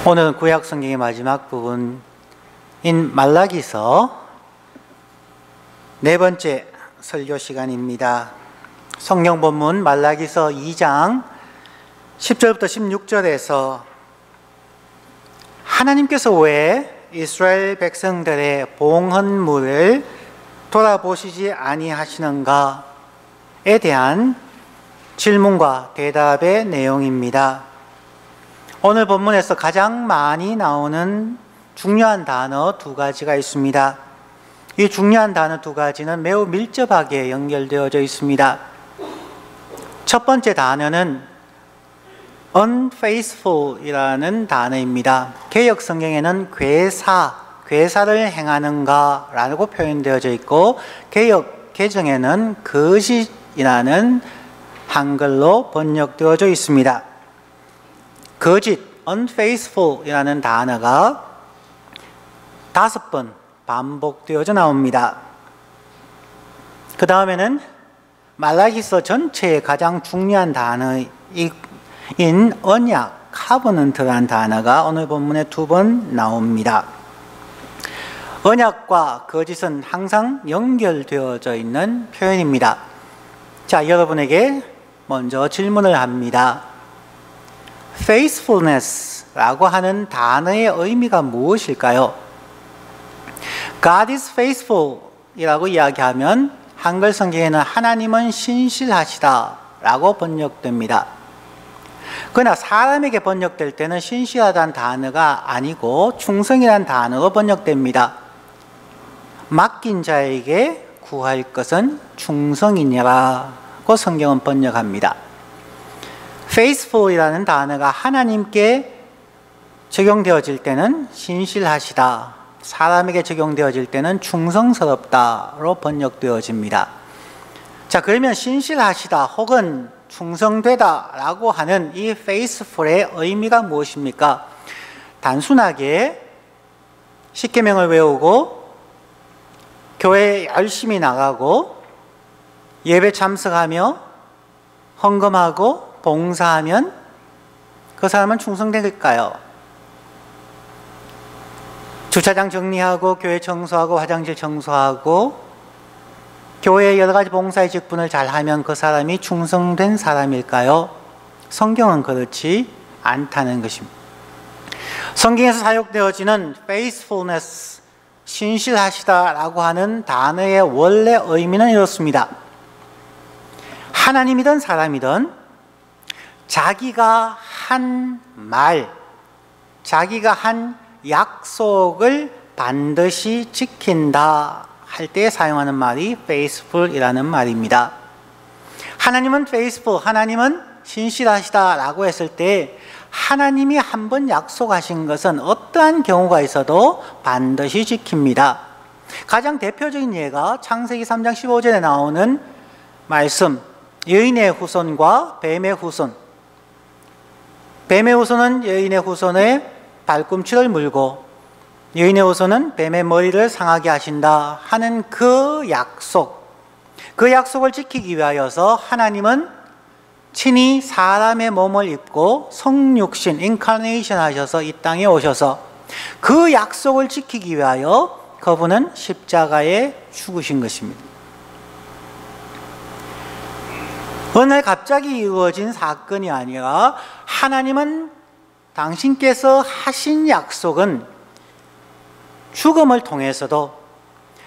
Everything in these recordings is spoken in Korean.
오늘은 구약 성경의 마지막 부분인 말라기서 네 번째 설교 시간입니다. 성경 본문 말라기서 2장 10절부터 16절에서 하나님께서 왜 이스라엘 백성들의 봉헌물을 돌아보시지 아니하시는가에 대한 질문과 대답의 내용입니다. 오늘 본문에서 가장 많이 나오는 중요한 단어 두 가지가 있습니다. 이 중요한 단어 두 가지는 매우 밀접하게 연결되어져 있습니다. 첫 번째 단어는 unfaithful이라는 단어입니다. 개역 성경에는 괴사를 행하는가 라고 표현되어져 있고, 개역 개정에는 거짓이라는 한글로 번역되어져 있습니다. 거짓, unfaithful이라는 단어가 5번 반복되어져 나옵니다. 그 다음에는 말라기서 전체의 가장 중요한 단어인 언약, covenant라는 단어가 오늘 본문에 2번 나옵니다. 언약과 거짓은 항상 연결되어져 있는 표현입니다. 자, 여러분에게 먼저 질문을 합니다. faithfulness라고 하는 단어의 의미가 무엇일까요? God is faithful 이라고 이야기하면 한글 성경에는 하나님은 신실하시다 라고 번역됩니다. 그러나 사람에게 번역될 때는 신실하다는 단어가 아니고 충성이라는 단어로 번역됩니다. 맡긴 자에게 구할 것은 충성이니라고 성경은 번역합니다. faithful이라는 단어가 하나님께 적용되어질 때는 신실하시다, 사람에게 적용되어질 때는 충성스럽다로 번역되어집니다. 자, 그러면 신실하시다 혹은 충성되다 라고 하는 이 faithful의 의미가 무엇입니까? 단순하게 십계명을 외우고 교회에 열심히 나가고 예배 참석하며 헌금하고 봉사하면 그 사람은 충성될까요? 주차장 정리하고 교회 청소하고 화장실 청소하고 교회의 여러 가지 봉사의 직분을 잘하면 그 사람이 충성된 사람일까요? 성경은 그렇지 않다는 것입니다. 성경에서 사용되어지는 faithfulness, 신실하시다라고 하는 단어의 원래 의미는 이렇습니다. 하나님이든 사람이든 자기가 한 말, 자기가 한 약속을 반드시 지킨다 할 때 사용하는 말이 faithful이라는 말입니다. 하나님은 faithful, 하나님은 신실하시다 라고 했을 때 하나님이 한 번 약속하신 것은 어떠한 경우가 있어도 반드시 지킵니다. 가장 대표적인 예가 창세기 3장 15절에 나오는 말씀, 여인의 후손과 뱀의 후손. 뱀의 후손은 여인의 후손의 발꿈치를 물고 여인의 후손은 뱀의 머리를 상하게 하신다 하는 그 약속을 지키기 위하여서 하나님은 친히 사람의 몸을 입고 성육신, 인카네이션 하셔서 이 땅에 오셔서 그 약속을 지키기 위하여 그분은 십자가에 죽으신 것입니다. 어느 날 갑자기 이루어진 사건이 아니라 하나님은 당신께서 하신 약속은 죽음을 통해서도,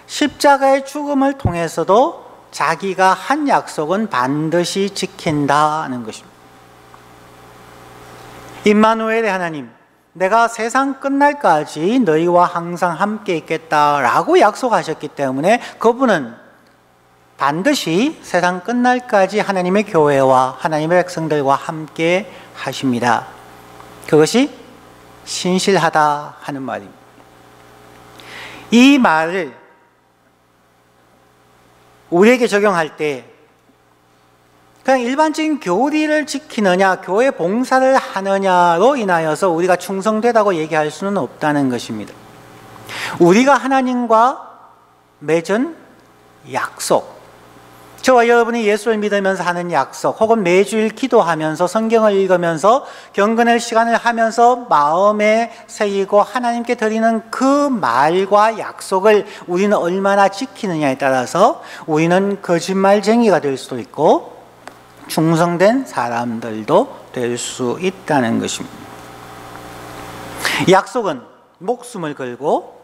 십자가의 죽음을 통해서도 자기가 한 약속은 반드시 지킨다는 것입니다. 임마누엘의 하나님, 내가 세상 끝날까지 너희와 항상 함께 있겠다라고 약속하셨기 때문에 그분은 반드시 세상 끝날까지 하나님의 교회와 하나님의 백성들과 함께 하십니다. 그것이 신실하다 하는 말입니다. 이 말을 우리에게 적용할 때 그냥 일반적인 교리를 지키느냐, 교회 봉사를 하느냐로 인하여서 우리가 충성되다고 얘기할 수는 없다는 것입니다. 우리가 하나님과 맺은 약속, 저와 여러분이 예수를 믿으면서 하는 약속, 혹은 매주일 기도하면서 성경을 읽으면서 경건의 시간을 하면서 마음에 새기고 하나님께 드리는 그 말과 약속을 우리는 얼마나 지키느냐에 따라서 우리는 거짓말쟁이가 될 수도 있고 충성된 사람들도 될 수 있다는 것입니다. 약속은 목숨을 걸고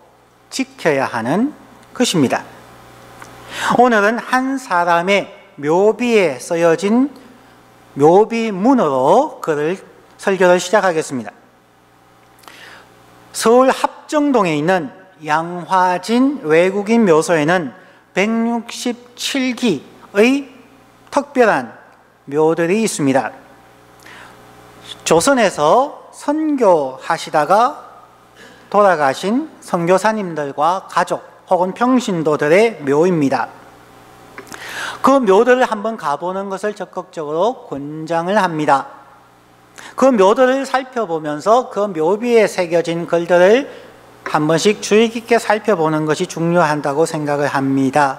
지켜야 하는 것입니다. 오늘은 한 사람의 묘비에 쓰여진 묘비문으로 설교를 시작하겠습니다. 서울 합정동에 있는 양화진 외국인 묘소에는 167기의 특별한 묘들이 있습니다. 조선에서 선교하시다가 돌아가신 선교사님들과 가족 혹은 평신도들의 묘입니다. 그 묘들을 한번 가보는 것을 적극적으로 권장을 합니다. 그 묘들을 살펴보면서 그 묘비에 새겨진 글들을 한 번씩 주의 깊게 살펴보는 것이 중요하다고 생각을 합니다.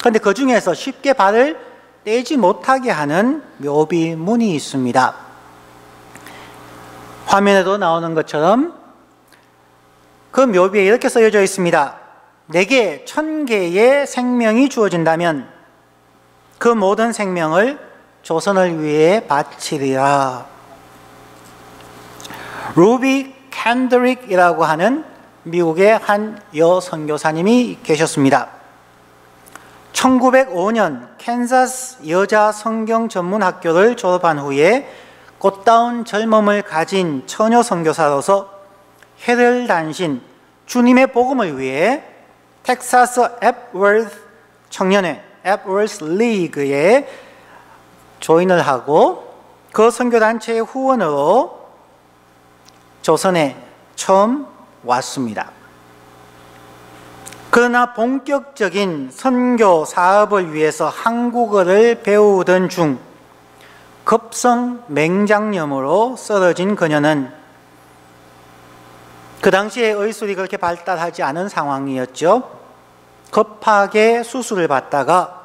그런데 그 중에서 쉽게 발을 떼지 못하게 하는 묘비문이 있습니다. 화면에도 나오는 것처럼 그 묘비에 이렇게 쓰여져 있습니다. 내게 1000개의 생명이 주어진다면 그 모든 생명을 조선을 위해 바치리라. 루비 캔드릭이라고 하는 미국의 한 여선교사님이 계셨습니다. 1905년 캔자스 여자 성경 전문 학교를 졸업한 후에 꽃다운 젊음을 가진 처녀 선교사로서 해를 단신 주님의 복음을 위해 텍사스 앱워스 청년회 앱워스 리그에 조인을 하고 그 선교단체의 후원으로 조선에 처음 왔습니다. 그러나 본격적인 선교 사업을 위해서 한국어를 배우던 중 급성 맹장염으로 쓰러진 그녀는 그 당시에 의술이 그렇게 발달하지 않은 상황이었죠. 급하게 수술을 받다가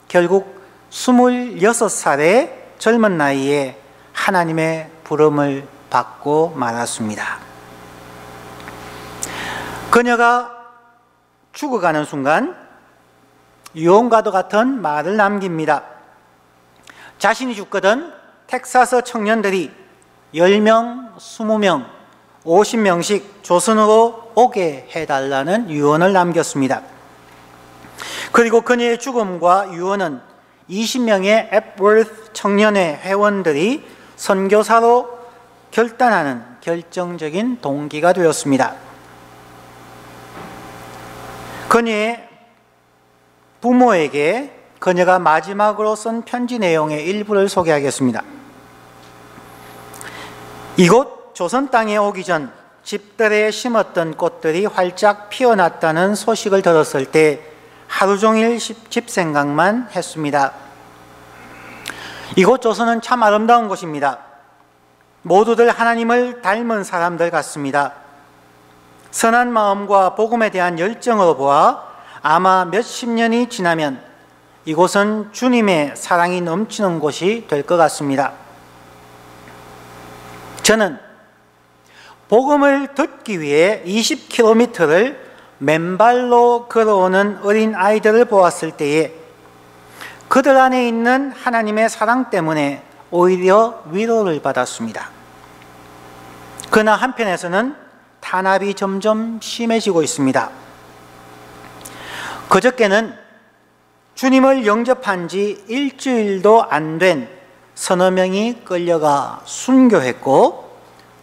결국 26살의 젊은 나이에 하나님의 부름을 받고 말았습니다. 그녀가 죽어가는 순간 유언과도 같은 말을 남깁니다. 자신이 죽거든 텍사스 청년들이 10명, 20명, 50명씩 조선으로 오게 해달라는 유언을 남겼습니다. 그리고 그녀의 죽음과 유언은 20명의 앱워스 청년회 회원들이 선교사로 결단하는 결정적인 동기가 되었습니다. 그녀의 부모에게 그녀가 마지막으로 쓴 편지 내용의 일부를 소개하겠습니다. 이곳 조선 땅에 오기 전 집들에 심었던 꽃들이 활짝 피어났다는 소식을 들었을 때 하루 종일 집 생각만 했습니다. 이곳 조선은 참 아름다운 곳입니다. 모두들 하나님을 닮은 사람들 같습니다. 선한 마음과 복음에 대한 열정으로 보아 아마 몇십 년이 지나면 이곳은 주님의 사랑이 넘치는 곳이 될 것 같습니다. 저는 복음을 듣기 위해 20km를 맨발로 걸어오는 어린 아이들을 보았을 때에 그들 안에 있는 하나님의 사랑 때문에 오히려 위로를 받았습니다. 그러나 한편에서는 탄압이 점점 심해지고 있습니다. 그저께는 주님을 영접한 지 일주일도 안 된 서너 명이 끌려가 순교했고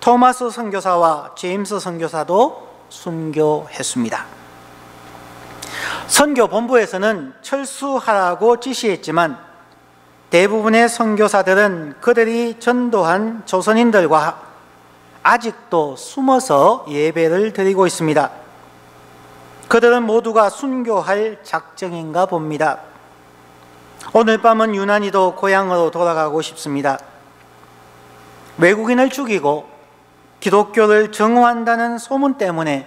토마스 선교사와 제임스 선교사도 순교했습니다. 선교본부에서는 철수하라고 지시했지만 대부분의 선교사들은 그들이 전도한 조선인들과 아직도 숨어서 예배를 드리고 있습니다. 그들은 모두가 순교할 작정인가 봅니다. 오늘 밤은 유난히도 고향으로 돌아가고 싶습니다. 외국인을 죽이고 기독교를 정오한다는 소문 때문에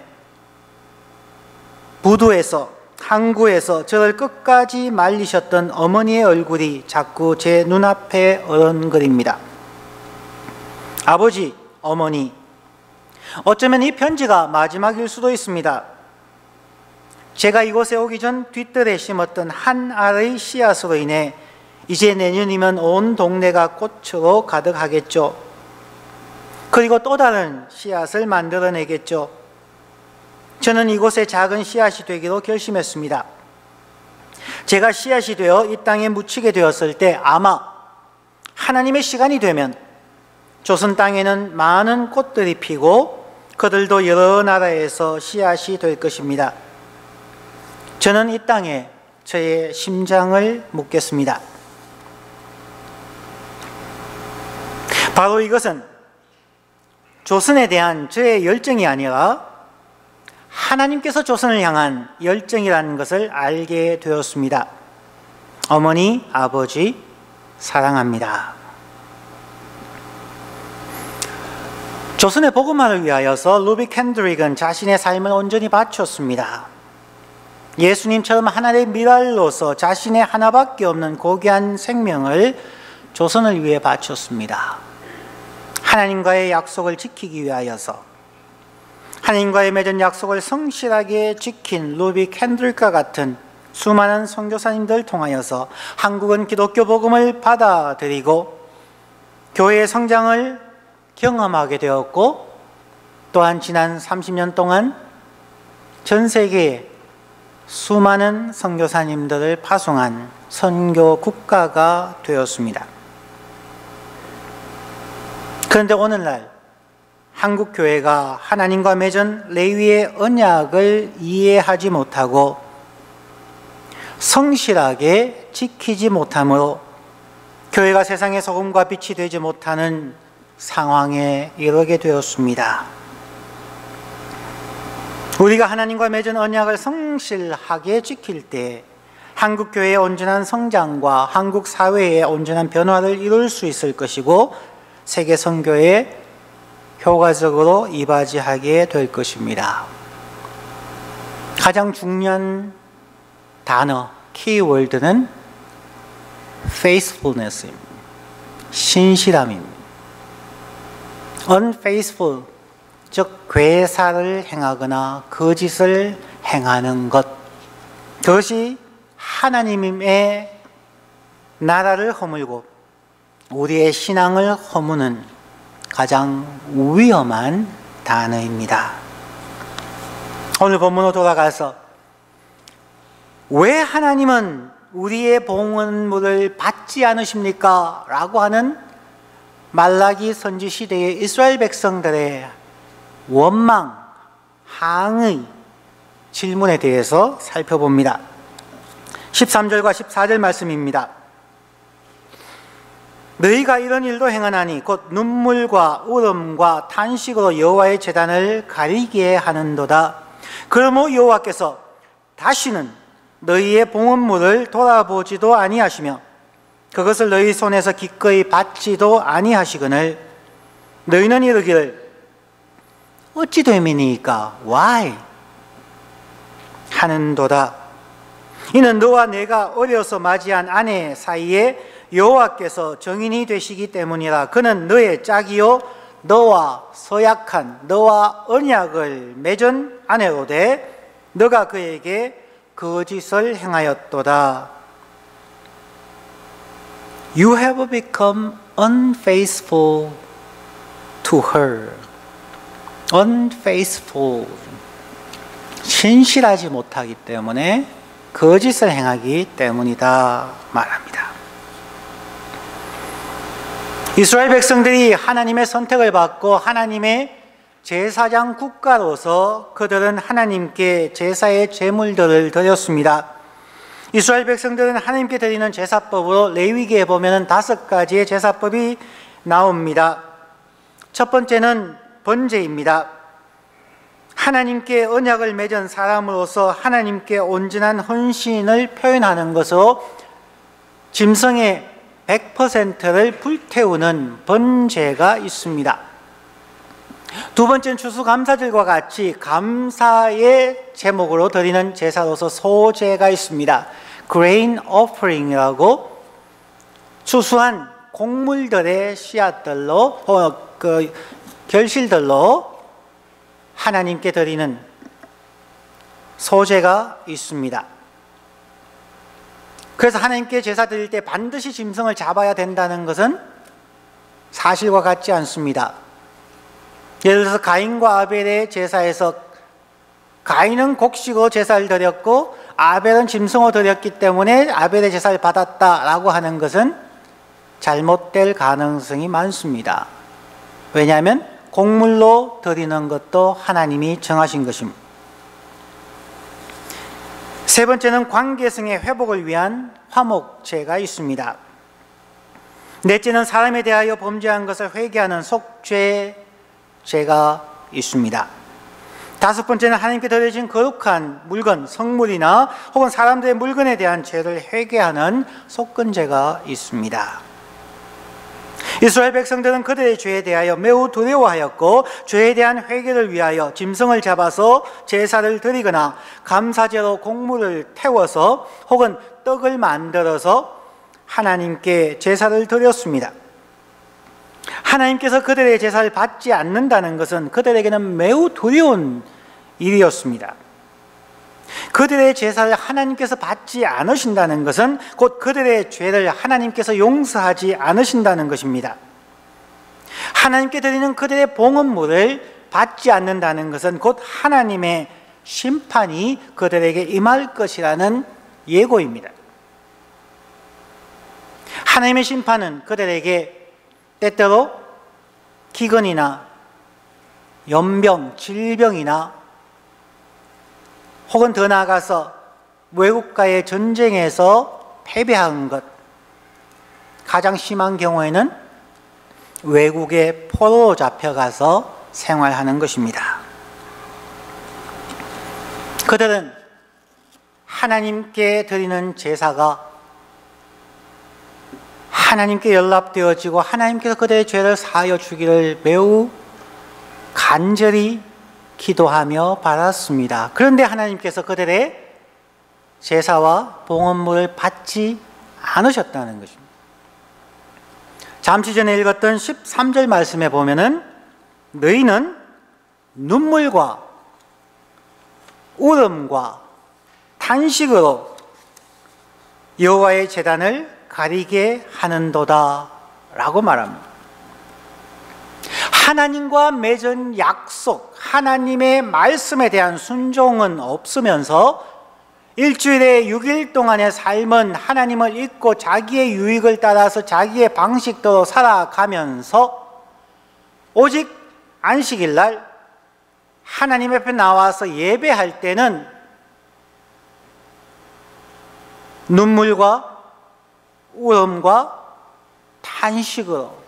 부두에서 항구에서 저를 끝까지 말리셨던 어머니의 얼굴이 자꾸 제 눈앞에 어른거립니다. 아버지, 어머니, 어쩌면 이 편지가 마지막일 수도 있습니다. 제가 이곳에 오기 전 뒤뜰에 심었던 한 알의 씨앗으로 인해 이제 내년이면 온 동네가 꽃으로 가득하겠죠. 그리고 또 다른 씨앗을 만들어내겠죠. 저는 이곳에 작은 씨앗이 되기로 결심했습니다. 제가 씨앗이 되어 이 땅에 묻히게 되었을 때 아마 하나님의 시간이 되면 조선 땅에는 많은 꽃들이 피고 그들도 여러 나라에서 씨앗이 될 것입니다. 저는 이 땅에 저의 심장을 묻겠습니다. 바로 이것은 조선에 대한 저의 열정이 아니라 하나님께서 조선을 향한 열정이라는 것을 알게 되었습니다. 어머니, 아버지, 사랑합니다. 조선의 복음화를 위하여서 루비 캔드릭은 자신의 삶을 온전히 바쳤습니다. 예수님처럼 하나님의 미랄로서 자신의 하나밖에 없는 고귀한 생명을 조선을 위해 바쳤습니다. 하나님과의 약속을 지키기 위하여서 하나님과의 맺은 약속을 성실하게 지킨 루비 캔드릭과 같은 수많은 선교사님들 통하여서 한국은 기독교 복음을 받아들이고 교회의 성장을 경험하게 되었고, 또한 지난 30년 동안 전 세계에 수많은 선교사님들을 파송한 선교 국가가 되었습니다. 그런데 오늘날 한국 교회가 하나님과 맺은 레위의 언약을 이해하지 못하고 성실하게 지키지 못함으로 교회가 세상의 소금과 빛이 되지 못하는 상황에 이르게 되었습니다. 우리가 하나님과 맺은 언약을 성실하게 지킬 때 한국 교회의 온전한 성장과 한국 사회의 온전한 변화를 이룰 수 있을 것이고 세계 선교에 효과적으로 이바지하게 될 것입니다. 가장 중요한 단어, 키워드는 faithfulness입니다. 신실함입니다. unfaithful, 즉 괴사를 행하거나 거짓을 행하는 것, 그것이 하나님의 나라를 허물고 우리의 신앙을 허무는 가장 위험한 단어입니다. 오늘 본문으로 돌아가서 왜 하나님은 우리의 봉헌물을 받지 않으십니까? 라고 하는 말라기 선지 시대의 이스라엘 백성들의 원망, 항의 질문에 대해서 살펴봅니다. 13절과 14절 말씀입니다. 너희가 이런 일도 행하나니 곧 눈물과 울음과 탄식으로 여호와의 제단을 가리게 하는도다. 그러므로 여호와께서 다시는 너희의 봉헌물을 돌아보지도 아니하시며 그것을 너희 손에서 기꺼이 받지도 아니하시거늘 너희는 이르기를 어찌 됨이니까 why 하는도다. 이는 너와 내가 어려서 맞이한 아내 사이에 여호와께서 정인이 되시기 때문이라. 그는 너의 짝이요 너와 서약한 너와 언약을 맺은 아내로되 너가 그에게 거짓을 행하였도다. You have become unfaithful to her. unfaithful, 신실하지 못하기 때문에 거짓을 행하기 때문이다 말합니다. 이스라엘 백성들이 하나님의 선택을 받고 하나님의 제사장 국가로서 그들은 하나님께 제사의 제물들을 드렸습니다. 이스라엘 백성들은 하나님께 드리는 제사법으로 레위기에 보면 5가지의 제사법이 나옵니다. 첫 번째는 번제입니다. 하나님께 언약을 맺은 사람으로서 하나님께 온전한 헌신을 표현하는 것으로 짐승의 100%를 불태우는 번제가 있습니다. 두 번째는 추수감사절과 같이 감사의 제목으로 드리는 제사로서 소제가 있습니다. grain offering이라고 추수한 곡물들의 씨앗들로 결실들로 하나님께 드리는 소제가 있습니다. 그래서 하나님께 제사 드릴 때 반드시 짐승을 잡아야 된다는 것은 사실과 같지 않습니다. 예를 들어서 가인과 아벨의 제사에서 가인은 곡식으로 제사를 드렸고 아벨은 짐승으로 드렸기 때문에 아벨의 제사를 받았다라고 하는 것은 잘못될 가능성이 많습니다. 왜냐하면 곡물로 드리는 것도 하나님이 정하신 것입니다. 세 번째는 관계성의 회복을 위한 화목제가 있습니다. 넷째는 사람에 대하여 범죄한 것을 회개하는 속죄제가 있습니다. 다섯 번째는 하나님께 드려진 거룩한 물건, 성물이나 혹은 사람들의 물건에 대한 죄를 회개하는 속건제가 있습니다. 이스라엘 백성들은 그들의 죄에 대하여 매우 두려워하였고 죄에 대한 회개를 위하여 짐승을 잡아서 제사를 드리거나 감사제로 곡물을 태워서 혹은 떡을 만들어서 하나님께 제사를 드렸습니다. 하나님께서 그들의 제사를 받지 않는다는 것은 그들에게는 매우 두려운 일이었습니다. 그들의 제사를 하나님께서 받지 않으신다는 것은 곧 그들의 죄를 하나님께서 용서하지 않으신다는 것입니다. 하나님께 드리는 그들의 봉헌물을 받지 않는다는 것은 곧 하나님의 심판이 그들에게 임할 것이라는 예고입니다. 하나님의 심판은 그들에게 때때로 기근이나 연병, 질병이나 혹은 더 나아가서 외국과의 전쟁에서 패배한 것, 가장 심한 경우에는 외국의 포로로 잡혀가서 생활하는 것입니다. 그들은 하나님께 드리는 제사가 하나님께 연락되어지고 하나님께서 그들의 죄를 사하여 주기를 매우 간절히 기도하며 받았습니다. 그런데 하나님께서 그들의 제사와 봉헌물을 받지 않으셨다는 것입니다. 잠시 전에 읽었던 13절 말씀에 보면은 너희는 눈물과 울음과 탄식으로 여호와의 제단을 가리게 하는도다 라고 말합니다. 하나님과 맺은 약속, 하나님의 말씀에 대한 순종은 없으면서 일주일에 6일 동안의 삶은 하나님을 잊고 자기의 유익을 따라서 자기의 방식대로 살아가면서 오직 안식일 날 하나님 앞에 나와서 예배할 때는 눈물과 울음과 탄식으로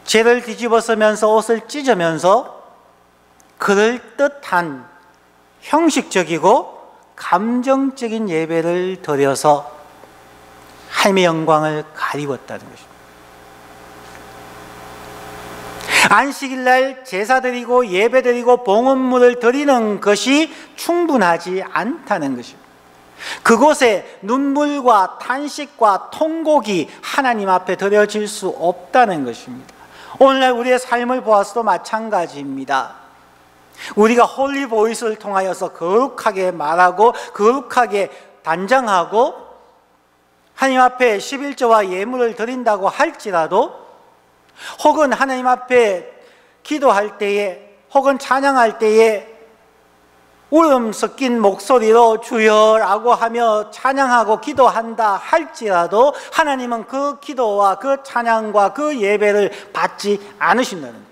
죄를 뒤집어쓰면서 옷을 찢으면서 그럴듯한 형식적이고 감정적인 예배를 드려서 하나님의 영광을 가리웠다는 것입니다. 안식일날 제사 드리고 예배 드리고 봉헌물을 드리는 것이 충분하지 않다는 것입니다. 그곳에 눈물과 탄식과 통곡이 하나님 앞에 드려질 수 없다는 것입니다. 오늘날 우리의 삶을 보아서도 마찬가지입니다. 우리가 홀리 보이스를 통하여서 거룩하게 말하고 거룩하게 단장하고 하나님 앞에 11조와 예물을 드린다고 할지라도 혹은 하나님 앞에 기도할 때에 혹은 찬양할 때에 울음 섞인 목소리로 주여라고 하며 찬양하고 기도한다 할지라도 하나님은 그 기도와 그 찬양과 그 예배를 받지 않으신다는 것입니다.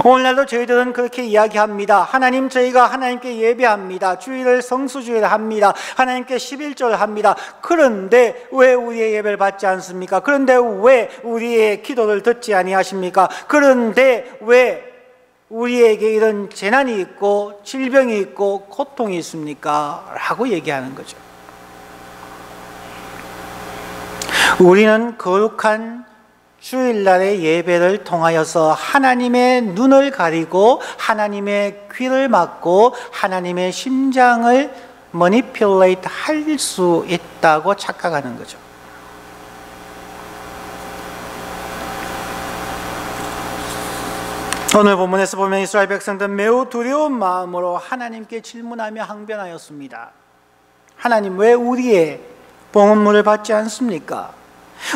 오늘날도 저희들은 그렇게 이야기합니다. 하나님, 저희가 하나님께 예배합니다. 주일을 성수주일 합니다. 하나님께 11조를 합니다. 그런데 왜 우리의 예배를 받지 않습니까? 그런데 왜 우리의 기도를 듣지 아니하십니까? 그런데 왜 우리에게 이런 재난이 있고 질병이 있고 고통이 있습니까? 라고 얘기하는 거죠. 우리는 거룩한 주일날의 예배를 통하여서 하나님의 눈을 가리고 하나님의 귀를 막고 하나님의 심장을 머니필레이트 할 수 있다고 착각하는 거죠. 오늘 본문에서 보면 이스라엘 백성들은 매우 두려운 마음으로 하나님께 질문하며 항변하였습니다. 하나님, 왜 우리의 봉헌물을 받지 않습니까?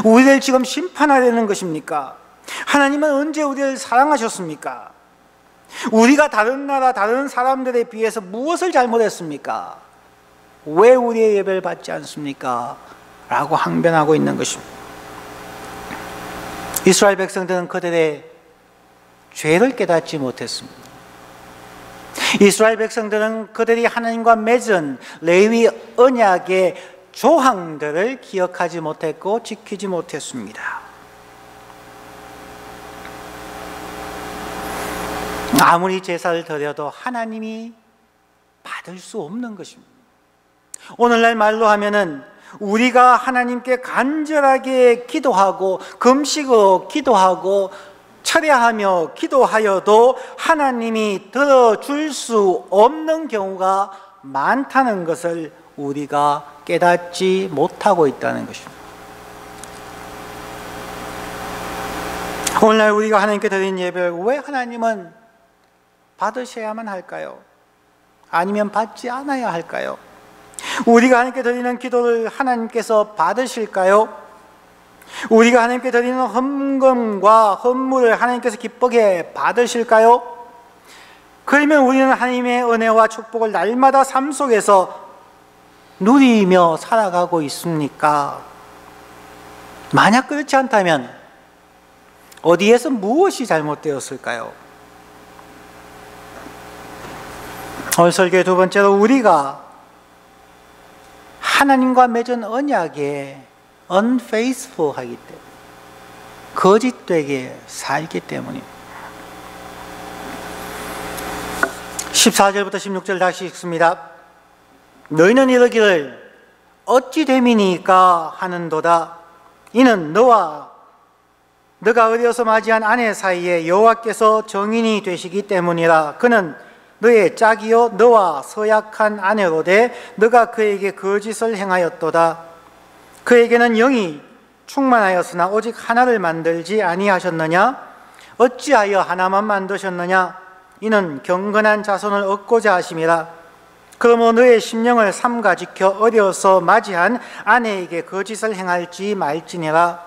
우리를 지금 심판하려는 것입니까? 하나님은 언제 우리를 사랑하셨습니까? 우리가 다른 나라, 다른 사람들에 비해서 무엇을 잘못했습니까? 왜 우리의 예배를 받지 않습니까? 라고 항변하고 있는 것입니다. 이스라엘 백성들은 그들의 죄를 깨닫지 못했습니다. 이스라엘 백성들은 그들이 하나님과 맺은 레위 언약의 조항들을 기억하지 못했고 지키지 못했습니다. 아무리 제사를 드려도 하나님이 받을 수 없는 것입니다. 오늘날 말로 하면은 우리가 하나님께 간절하게 기도하고 금식으로 기도하고 철야하며 기도하여도 하나님이 들어줄 수 없는 경우가 많다는 것을 우리가 깨닫지 못하고 있다는 것입니다. 오늘날 우리가 하나님께 드린 예배를 왜 하나님은 받으셔야만 할까요? 아니면 받지 않아야 할까요? 우리가 하나님께 드리는 기도를 하나님께서 받으실까요? 우리가 하나님께 드리는 헌금과 헌물을 하나님께서 기쁘게 받으실까요? 그러면 우리는 하나님의 은혜와 축복을 날마다 삶 속에서 누리며 살아가고 있습니까? 만약 그렇지 않다면 어디에서 무엇이 잘못되었을까요? 오늘 설교의 두 번째로 우리가 하나님과 맺은 언약에 unfaithful 하기 때문에 거짓되게 살기 때문입니다. 14절부터 16절 다시 읽습니다. 너희는 이르기를 어찌 됨이니까 하는도다. 이는 너가 어려서 맞이한 아내 사이에 여호와께서 정인이 되시기 때문이라. 그는 너의 짝이요 너와 서약한 아내로되 너가 그에게 거짓을 행하였도다. 그에게는 영이 충만하였으나 오직 하나를 만들지 아니하셨느냐? 어찌하여 하나만 만드셨느냐? 이는 경건한 자손을 얻고자 하심이라. 그러므로 너의 심령을 삼가 지켜 어려서 맞이한 아내에게 거짓을 행할지 말지니라.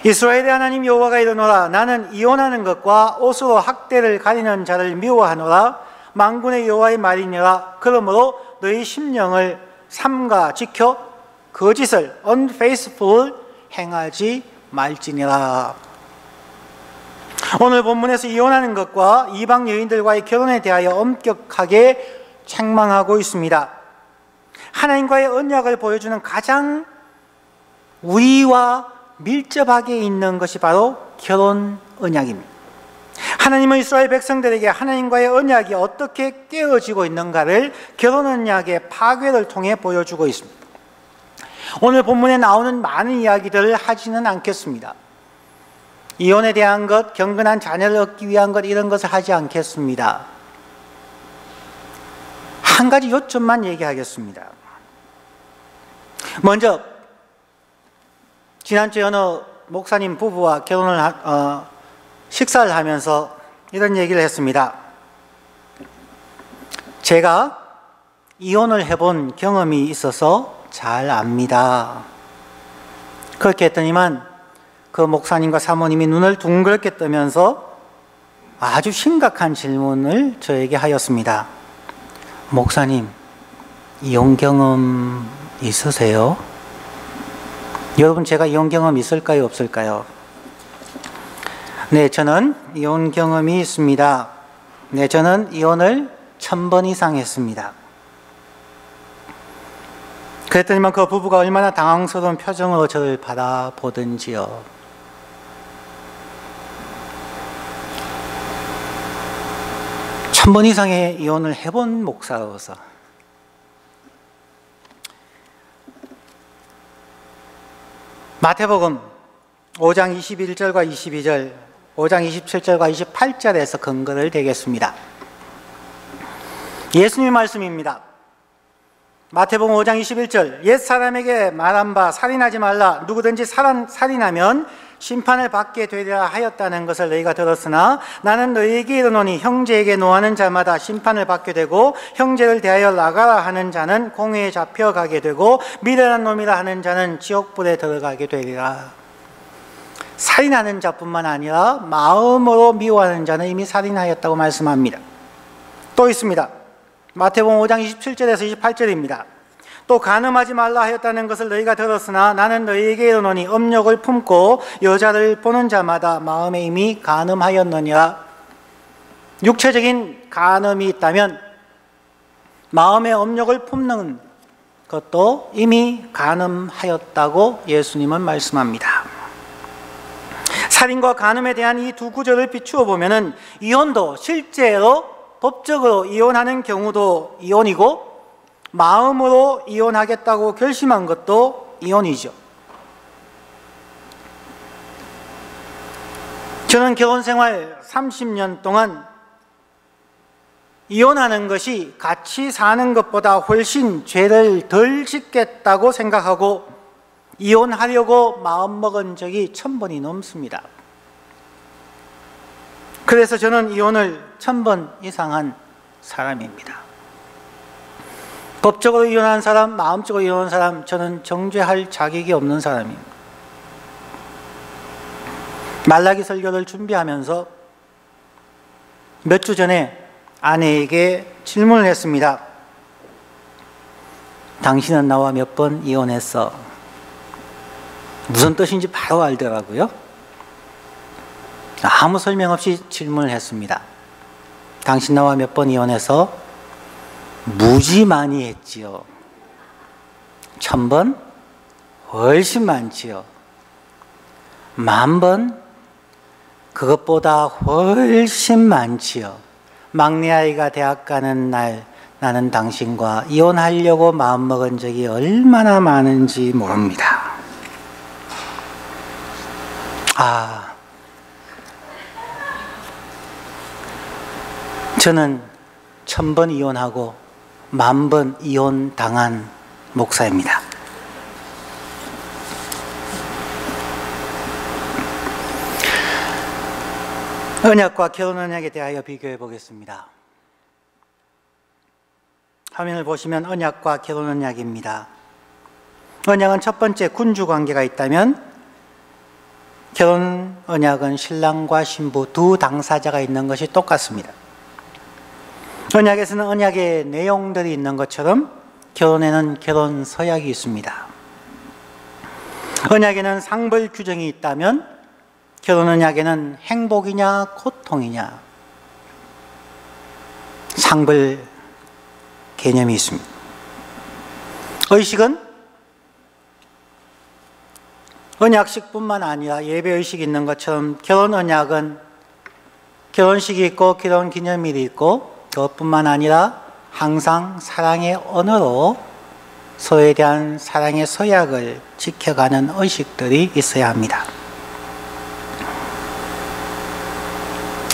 이스라엘의 하나님 여호와가 이르노라. 나는 이혼하는 것과 옷으로 학대를 가리는 자를 미워하노라. 만군의 여호와의 말이니라. 그러므로 너희 심령을 삼가 지켜 거짓을 unfaithful 행하지 말지니라. 오늘 본문에서 이혼하는 것과 이방 여인들과의 결혼에 대하여 엄격하게 책망하고 있습니다. 하나님과의 언약을 보여주는 가장 우리와 밀접하게 있는 것이 바로 결혼 언약입니다. 하나님은 이스라엘 백성들에게 하나님과의 언약이 어떻게 깨어지고 있는가를 결혼 언약의 파괴를 통해 보여주고 있습니다. 오늘 본문에 나오는 많은 이야기들을 하지는 않겠습니다. 이혼에 대한 것, 경건한 자녀를 얻기 위한 것, 이런 것을 하지 않겠습니다. 한 가지 요점만 얘기하겠습니다. 먼저 지난주에 어느 목사님 부부와 식사를 하면서 이런 얘기를 했습니다. 제가 이혼을 해본 경험이 있어서 잘 압니다. 그렇게 했더니만 그 목사님과 사모님이 눈을 둥그렇게 뜨면서 아주 심각한 질문을 저에게 하였습니다. 목사님, 이혼 경험 있으세요? 여러분, 제가 이혼 경험 있을까요, 없을까요? 네, 저는 이혼 경험이 있습니다. 네, 저는 이혼을 1000번 이상 했습니다. 그랬더니만 그 부부가 얼마나 당황스러운 표정으로 저를 바라보던지요. 천 번 이상의 이혼을 해본 목사로서 마태복음 5장 21절과 22절, 5장 27절과 28절에서 근거를 대겠습니다. 예수님 말씀입니다. 마태복음 5장 21절, 옛사람에게 말한 바 살인하지 말라. 누구든지 살인하면 심판을 받게 되리라 하였다는 것을 너희가 들었으나 나는 너희에게 이르노니 형제에게 노하는 자마다 심판을 받게 되고 형제를 대하여 나가라 하는 자는 공회에 잡혀가게 되고 미련한 놈이라 하는 자는 지옥불에 들어가게 되리라. 살인하는 자뿐만 아니라 마음으로 미워하는 자는 이미 살인하였다고 말씀합니다. 또 있습니다. 마태복음 5장 27절에서 28절입니다. 또 간음하지 말라 하였다는 것을 너희가 들었으나 나는 너희에게 이르노니 음욕을 품고 여자를 보는 자마다 마음에 이미 간음하였느니라. 육체적인 간음이 있다면 마음에 음욕을 품는 것도 이미 간음하였다고 예수님은 말씀합니다. 살인과 간음에 대한 이 두 구절을 비추어 보면은 이혼도 실제로 법적으로 이혼하는 경우도 이혼이고 마음으로 이혼하겠다고 결심한 것도 이혼이죠. 저는 결혼생활 30년 동안 이혼하는 것이 같이 사는 것보다 훨씬 죄를 덜 짓겠다고 생각하고 이혼하려고 마음먹은 적이 1000번이 넘습니다. 그래서 저는 이혼을 1000번 이상 한 사람입니다. 법적으로 이혼한 사람, 마음적으로 이혼한 사람, 저는 정죄할 자격이 없는 사람입니다. 말라기 설교를 준비하면서 몇 주 전에 아내에게 질문을 했습니다. 당신은 나와 몇 번 이혼했어? 무슨 뜻인지 바로 알더라고요. 아무 설명 없이 질문을 했습니다. 당신 나와 몇 번 이혼해서? 무지 많이 했지요. 1000번? 훨씬 많지요. 10,000번? 그것보다 훨씬 많지요. 막내 아이가 대학 가는 날 나는 당신과 이혼하려고 마음먹은 적이 얼마나 많은지 모릅니다. 저는 1000번 이혼하고 10,000번 이혼 당한 목사입니다. 언약과 결혼 언약에 대하여 비교해 보겠습니다. 화면을 보시면 언약과 결혼 언약입니다. 언약은 첫 번째 군주 관계가 있다면 결혼 언약은 신랑과 신부 두 당사자가 있는 것이 똑같습니다. 언약에서는 언약의 내용들이 있는 것처럼 결혼에는 결혼 서약이 있습니다. 언약에는 상벌 규정이 있다면 결혼 언약에는 행복이냐 고통이냐 상벌 개념이 있습니다. 의식은 언약식뿐만 아니라 예배의식이 있는 것처럼 결혼 언약은 결혼식이 있고 결혼 기념일이 있고 그것뿐만 아니라 항상 사랑의 언어로 서로에 대한 사랑의 서약을 지켜가는 의식들이 있어야 합니다.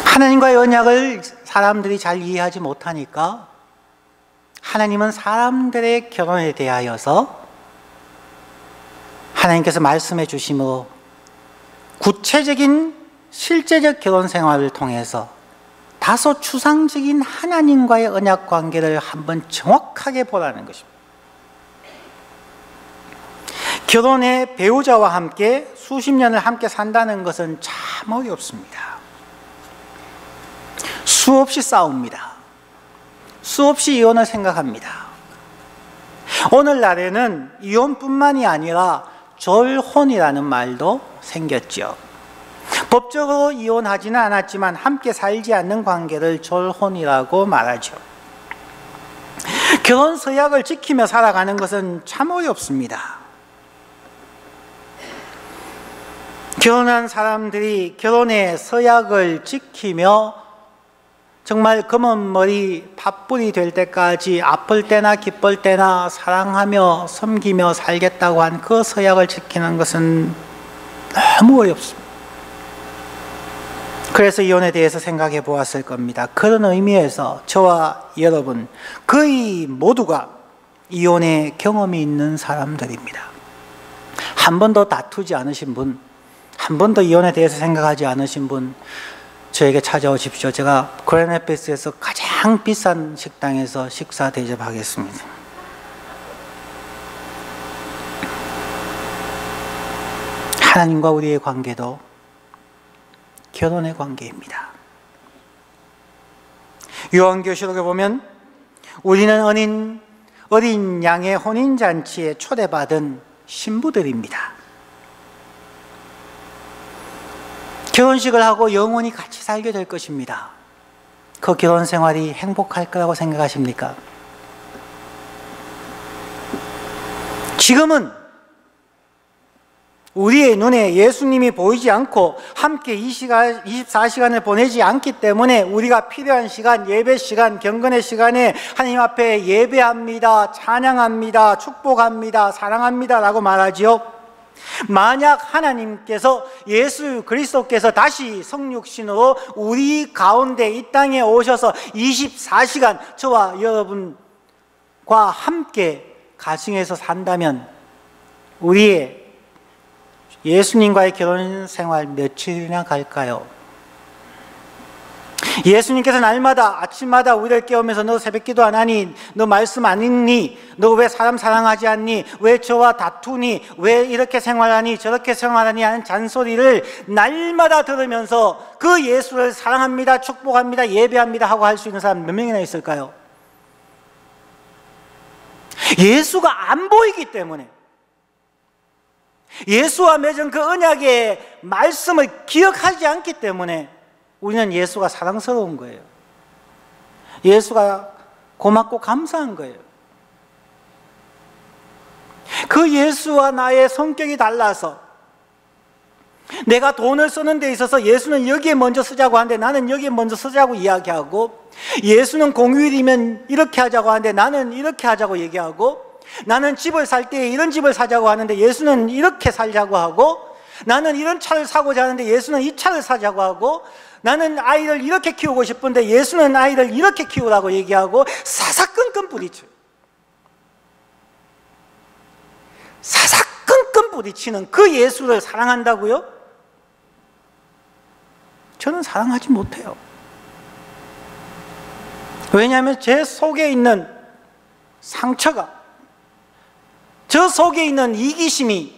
하나님과의 언약을 사람들이 잘 이해하지 못하니까 하나님은 사람들의 결혼에 대하여서 하나님께서 말씀해 주심으로 구체적인 실제적 결혼 생활을 통해서 다소 추상적인 하나님과의 언약 관계를 한번 정확하게 보라는 것입니다. 결혼의 배우자와 함께 수십 년을 함께 산다는 것은 참 어렵습니다. 수없이 싸웁니다. 수없이 이혼을 생각합니다. 오늘날에는 이혼뿐만이 아니라 졸혼이라는 말도 생겼죠. 법적으로 이혼하지는 않았지만 함께 살지 않는 관계를 졸혼이라고 말하죠. 결혼 서약을 지키며 살아가는 것은 참 어렵습니다. 결혼한 사람들이 결혼의 서약을 지키며 정말 검은 머리 팥불이 될 때까지 아플 때나 기쁠 때나 사랑하며 섬기며 살겠다고 한 그 서약을 지키는 것은 너무 어렵습니다. 그래서 이혼에 대해서 생각해 보았을 겁니다. 그런 의미에서 저와 여러분 거의 모두가 이혼의 경험이 있는 사람들입니다. 한 번도 다투지 않으신 분, 한 번도 이혼에 대해서 생각하지 않으신 분 저에게 찾아오십시오. 제가 그랜해피스에서 가장 비싼 식당에서 식사 대접하겠습니다. 하나님과 우리의 관계도 결혼의 관계입니다. 요한계시록에 보면 우리는 어린 양의 혼인잔치에 초대받은 신부들입니다. 결혼식을 하고 영원히 같이 살게 될 것입니다. 그 결혼 생활이 행복할 거라고 생각하십니까? 지금은 우리의 눈에 예수님이 보이지 않고 함께 24시간을 보내지 않기 때문에 우리가 필요한 시간, 예배 시간, 경건의 시간에 하나님 앞에 예배합니다, 찬양합니다, 축복합니다, 사랑합니다 라고 말하지요. 만약 하나님께서 예수 그리스도께서 다시 성육신으로 우리 가운데 이 땅에 오셔서 24시간 저와 여러분과 함께 가정에서 산다면 우리의 예수님과의 결혼 생활 며칠이나 갈까요? 예수님께서 날마다 아침마다 우리를 깨우면서 너 새벽기도 안 하니? 너 말씀 안 읽니? 너 왜 사람 사랑하지 않니? 왜 저와 다투니? 왜 이렇게 생활하니? 저렇게 생활하니? 하는 잔소리를 날마다 들으면서 그 예수를 사랑합니다, 축복합니다, 예배합니다 하고 할 수 있는 사람 몇 명이나 있을까요? 예수가 안 보이기 때문에, 예수와 맺은 그 언약의 말씀을 기억하지 않기 때문에 우리는 예수가 사랑스러운 거예요. 예수가 고맙고 감사한 거예요. 그 예수와 나의 성격이 달라서 내가 돈을 쓰는 데 있어서 예수는 여기에 먼저 쓰자고 하는데 나는 여기에 먼저 쓰자고 이야기하고, 예수는 공휴일이면 이렇게 하자고 하는데 나는 이렇게 하자고 얘기하고, 나는 집을 살 때 이런 집을 사자고 하는데 예수는 이렇게 살자고 하고, 나는 이런 차를 사고자 하는데 예수는 이 차를 사자고 하고, 나는 아이를 이렇게 키우고 싶은데 예수는 아이를 이렇게 키우라고 얘기하고, 사사건건 부딪혀요. 사사건건 부딪히는 그 예수를 사랑한다고요? 저는 사랑하지 못해요. 왜냐하면 제 속에 있는 상처가, 저 속에 있는 이기심이,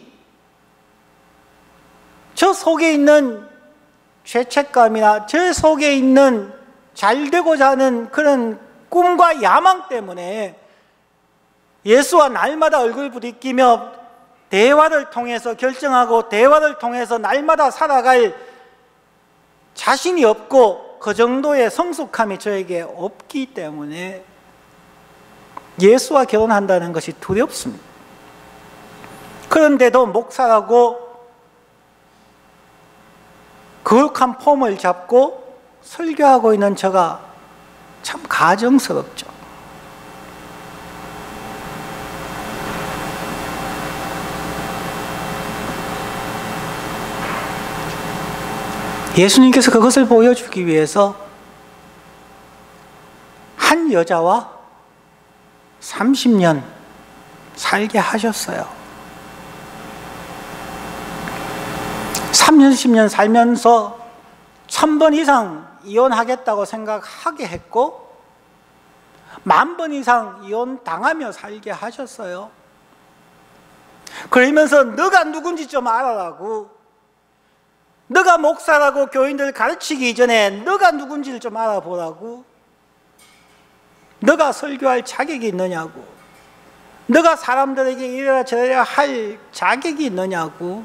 저 속에 있는 죄책감이나 저 속에 있는 잘되고자 하는 그런 꿈과 야망 때문에 예수와 날마다 얼굴 부딪히며 대화를 통해서 결정하고 대화를 통해서 날마다 살아갈 자신이 없고 그 정도의 성숙함이 저에게 없기 때문에 예수와 결혼한다는 것이 두렵습니다. 그런데도 목사라고 거룩한 폼을 잡고 설교하고 있는 저가 참 가정스럽죠. 예수님께서 그것을 보여주기 위해서 한 여자와 30년 살게 하셨어요. 30년 살면서 1000번 이상 이혼하겠다고 생각하게 했고 10,000번 이상 이혼 당하며 살게 하셨어요. 그러면서 너가 누군지 좀 알아라고, 너가 목사라고 교인들 가르치기 이전에 너가 누군지를 좀 알아보라고, 너가 설교할 자격이 있느냐고, 너가 사람들에게 이래라 저래라 할 자격이 있느냐고,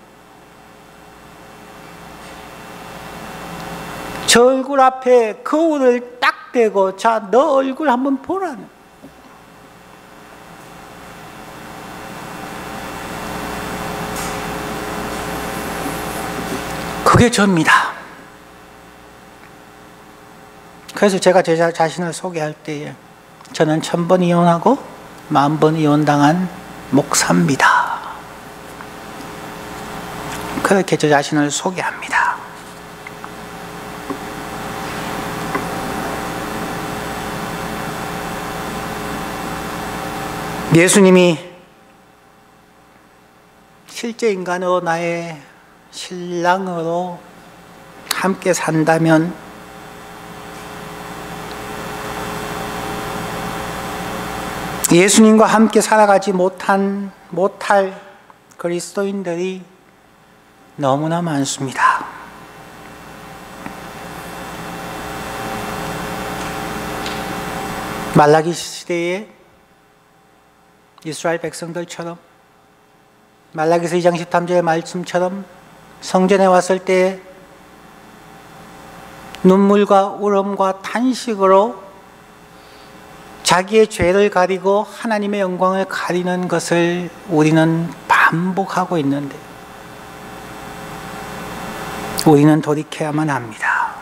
저 얼굴 앞에 거울을 딱 대고 자, 너 얼굴 한번 보라는. 그게 저입니다. 그래서 제가 제 자신을 소개할 때에 저는 1000번 이혼하고 10,000번 이혼당한 목사입니다. 그렇게 저 자신을 소개합니다. 예수님이 실제 인간으로 나의 신랑으로 함께 산다면 예수님과 함께 살아가지 못할 그리스도인들이 너무나 많습니다. 말라기 시대에 이스라엘 백성들처럼 말라기서 2장 13절의 말씀처럼 성전에 왔을 때 눈물과 울음과 탄식으로 자기의 죄를 가리고 하나님의 영광을 가리는 것을 우리는 반복하고 있는데 우리는 돌이켜야만 합니다.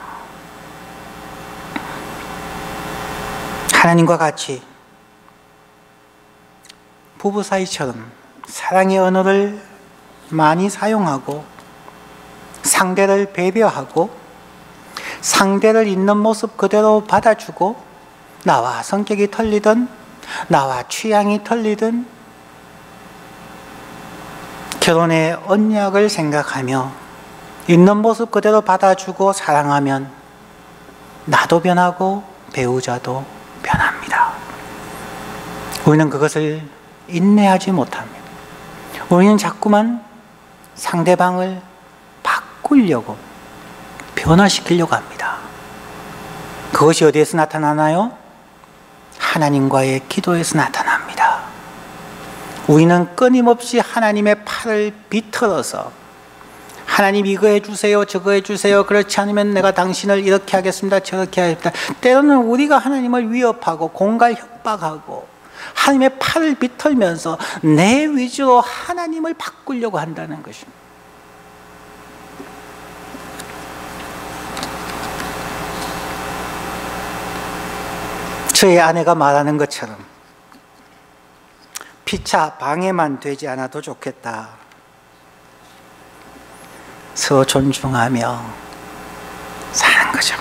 하나님과 같이 부부 사이처럼 사랑의 언어를 많이 사용하고 상대를 배려하고 상대를 있는 모습 그대로 받아주고 나와 성격이 틀리든 나와 취향이 틀리든 결혼의 언약을 생각하며 있는 모습 그대로 받아주고 사랑하면 나도 변하고 배우자도 변합니다. 우리는 그것을 인내하지 못합니다. 우리는 자꾸만 상대방을 바꾸려고 변화시키려고 합니다. 그것이 어디에서 나타나나요? 하나님과의 기도에서 나타납니다. 우리는 끊임없이 하나님의 팔을 비틀어서 하나님 이거 해주세요, 저거 해주세요, 그렇지 않으면 내가 당신을 이렇게 하겠습니다, 저렇게 하겠습니다. 때로는 우리가 하나님을 위협하고 공갈 협박하고 하나님의 팔을 비틀면서 내 위주로 하나님을 바꾸려고 한다는 것입니다. 저의 아내가 말하는 것처럼 피차 방해만 되지 않아도 좋겠다. 서로 존중하며 사는 거죠.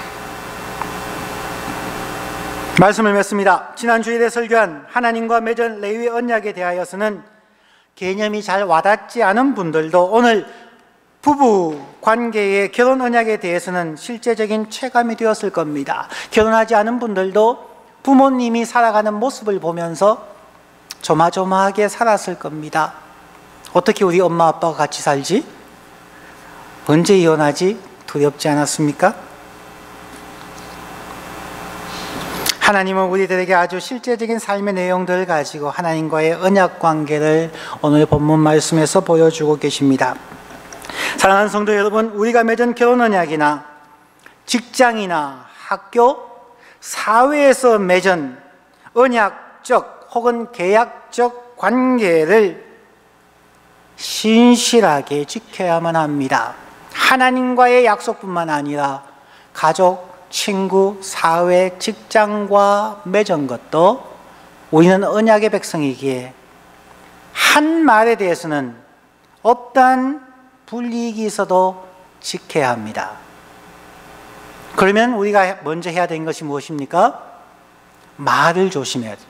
말씀을 맺습니다. 지난 주일에 설교한 하나님과 맺은 레위의 언약에 대하여서는 개념이 잘 와닿지 않은 분들도 오늘 부부 관계의 결혼 언약에 대해서는 실제적인 체감이 되었을 겁니다. 결혼하지 않은 분들도 부모님이 살아가는 모습을 보면서 조마조마하게 살았을 겁니다. 어떻게 우리 엄마 아빠가 같이 살지? 언제 이혼하지? 두렵지 않았습니까? 하나님은 우리들에게 아주 실제적인 삶의 내용들을 가지고 하나님과의 언약 관계를 오늘 본문 말씀에서 보여주고 계십니다. 사랑하는 성도 여러분, 우리가 맺은 결혼 언약이나 직장이나 학교, 사회에서 맺은 언약적 혹은 계약적 관계를 신실하게 지켜야만 합니다. 하나님과의 약속뿐만 아니라 가족, 친구, 사회, 직장과 맺은 것도 우리는 언약의 백성이기에 한 말에 대해서는 어떠한 불이익이 있어도 지켜야 합니다. 그러면 우리가 먼저 해야 되는 것이 무엇입니까? 말을 조심해야 돼요.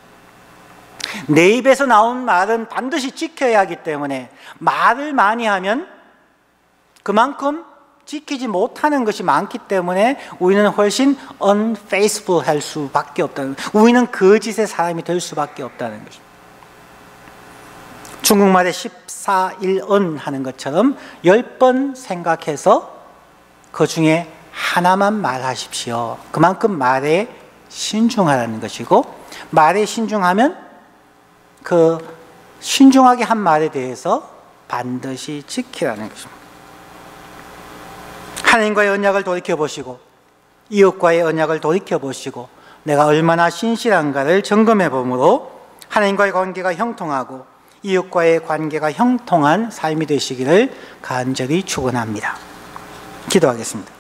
내 입에서 나온 말은 반드시 지켜야 하기 때문에 말을 많이 하면 그만큼 지키지 못하는 것이 많기 때문에 우리는 훨씬 unfaithful 할 수밖에 없다는 거예요. 우리는 거짓의 사람이 될 수밖에 없다는 것입니다. 중국말에 14일언 하는 것처럼 10번 생각해서 그 중에 하나만 말하십시오. 그만큼 말에 신중하라는 것이고, 말에 신중하면 그 신중하게 한 말에 대해서 반드시 지키라는 것입니다. 하나님과의 언약을 돌이켜보시고 이웃과의 언약을 돌이켜보시고 내가 얼마나 신실한가를 점검해 보므로 하나님과의 관계가 형통하고 이웃과의 관계가 형통한 삶이 되시기를 간절히 축원합니다. 기도하겠습니다.